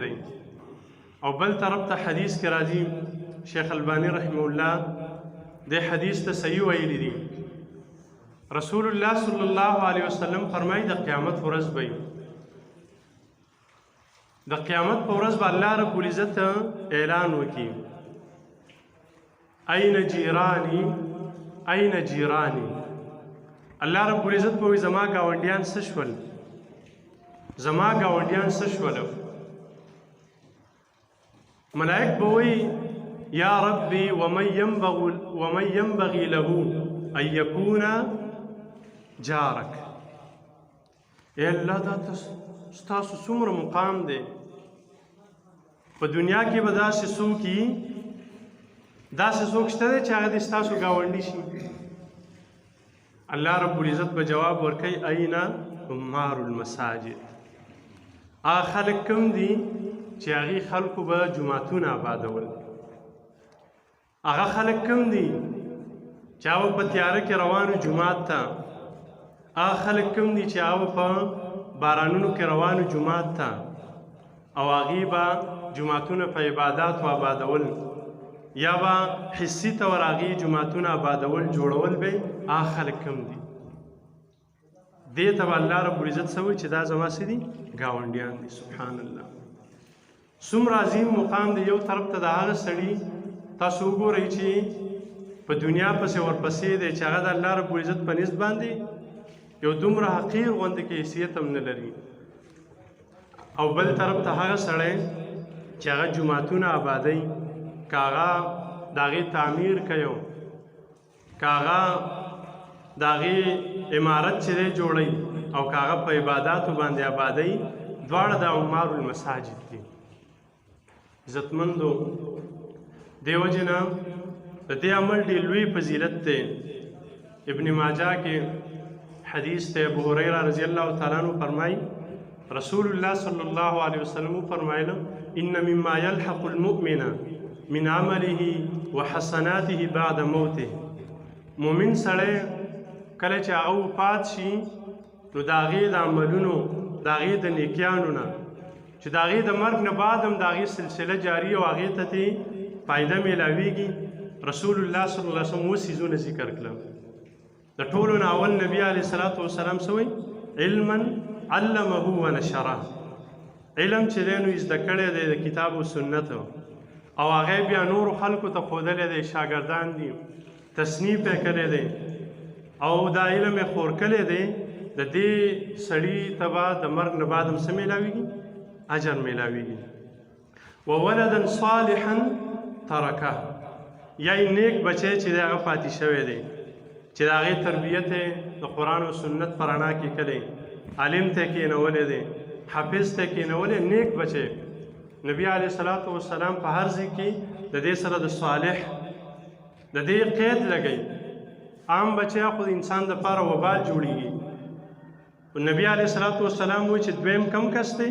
دی او بل طرف ته حدیث کې راځي شیخ البانی رحمه الله د حدیث ته صحیح ویلی دی رسول الله صلی الله علیه وسلم فرمایي د قیامت ورځ به د قیامت په ورځ به الله رب العزت اعلان وکړي این جیرانی این جیرانی الله رب العزت په زما گاونډیان څه شول زما گاونډیان څه شول ملائک به وایي یا ربي ومن ينبغي له ان يكون جارك اے الله دا ستاسو څومره مقام دی په دنیا کې به داسې څوک وي داسې څوک شته دی چې هغه د ستاسو ګاونډي شي الله رب العزت به جواب ورکوي این عمار المساجد هغه خلک کوم دي چې هغې خلکو به جوماتونه آبادول هغه خلک کوم دي چې هغه په تیاره کې روانو جومات ته هغه خلک کوم دي چې هغه په بارانونو کې روانو جومات ته او هغې به جوماتونه په عباداتو آبادول یا به حسي طور هغې جوماتونه آبادول جوړول به هغه خلک کوم دي دې ته به الله رب العزت څه وایي چې دا زما څه دي ګاونډیان دي سبحان الله څومره عظیم مقام دی یو طرف ته د هغه سړي تاسو وګورئ چې په دنیا پسې ورپسې دی چې هغه د الله رب العزت په نسبت باندې یو دومره حقیر غوندې کې حیثیت هم نه لري او بل طرف ته هغه سړی چې هغه جوماتونه آبادوي که هغه د هغې تعمیر کوي که هغه د هغې عمارت چې دی جوړوي او که هغه په عباداتو باندې آبادوي دواړه د عمار المساجد دي عزتمندو دیو جنا د دې عمل ډېر لوی فضیلت دی ابن ماجه کې حدیث ته ابو هریره رضی الله تعالی عنہ فرمایي رسول الله صلی الله علیه وسلم فرمایله ان مما يلحق المؤمن من عمله وحسناته بعد موته مؤمن سړی کله چې هغه وفات شي نو د هغې د عملونو د هغې د نیکیانو نه چې د هغې د مرګ نه بعد هم د هغې سلسله جاري او هغې ته ترې فایده میلاویږي رسول الله صلی الله علیه وسلم اووه څیزونه ذکر کړل د ټولو نه اول نبي علیه الصلاة والسلام څه وایي علما علمه ونشره علم چې دی نو زده کړی دی د کتاب و سنت او هغې بیا نورو خلکو ته ښودلی دی شاګردان دي تصنیف یې کړی دی او دا علم یې خور کړی دی د دې سړي ته به د مرګ نه بعد هم څه میلاویږي اجر میلاویږي وولدا صالحا ترکه یا نیک بچی چې دی هغه پاتې شوی دی چې د هغې تربیت یې د قرآن و سنت په رڼا کې کړی عالم ته یې کېنولی دی حافظ ته یې کېنولی نیک بچی نبي علیه الصلاة والسلام په هر ځای کې د دې سره د صالح د دې قید لګوي عام بچی خو د انسان دپاره وبال جوړېږي نبي علیه الصلاة والسلام وایي چې دویم کم کس دی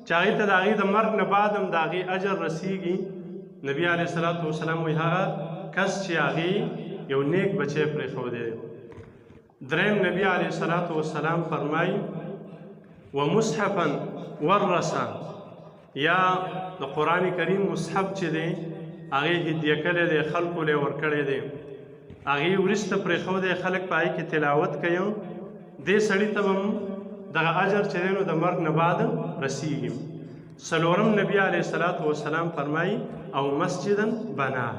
چې هغې ته د هغې د مرګ نه بعد هم د هغې اجر رسیږي نبي علیه الصلاة والسلام وایي هغه کس چې هغې یو نیک بچی پرېښودی دریم نبي علیه الصلاة والسلام فرمایي ومصحفا ورثه یا د قرآن کریم مصحف چې دی هغې هدیه کړی دی خلکو له یې ورکړی دی هغې وروسته پرېښودی خلک په هغې کې تلاوت کوي دې سړي ته به دغه اجر چې دی نو د مرګ نه بعد رسیږي څلورم نبي علیه الصلاة والسلام فرمایي او مسجدا بناه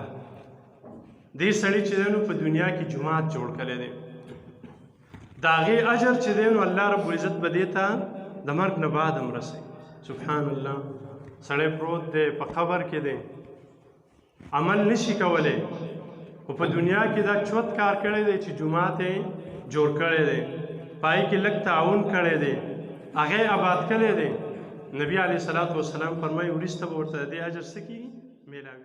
دې سړي چې دی نو په دنیا کې جومات جوړ کړی دی د هغې اجر چې دی نو الله رب العزت به دې ته د مرګ نه بعد هم رسوي سبحان الله سړی پروت دی په قبر کې دی عمل نشي کولی خو په دنیا کې دا چوت کار کړی دی چې جومات یې جوړ کړی دی پای کې لږ تعاون کړی دی هغه آباد کړی دی نبی علیه الصلاة والسلام فرمایي وروسته به ورته د دې اجر څه کېږي میلاوي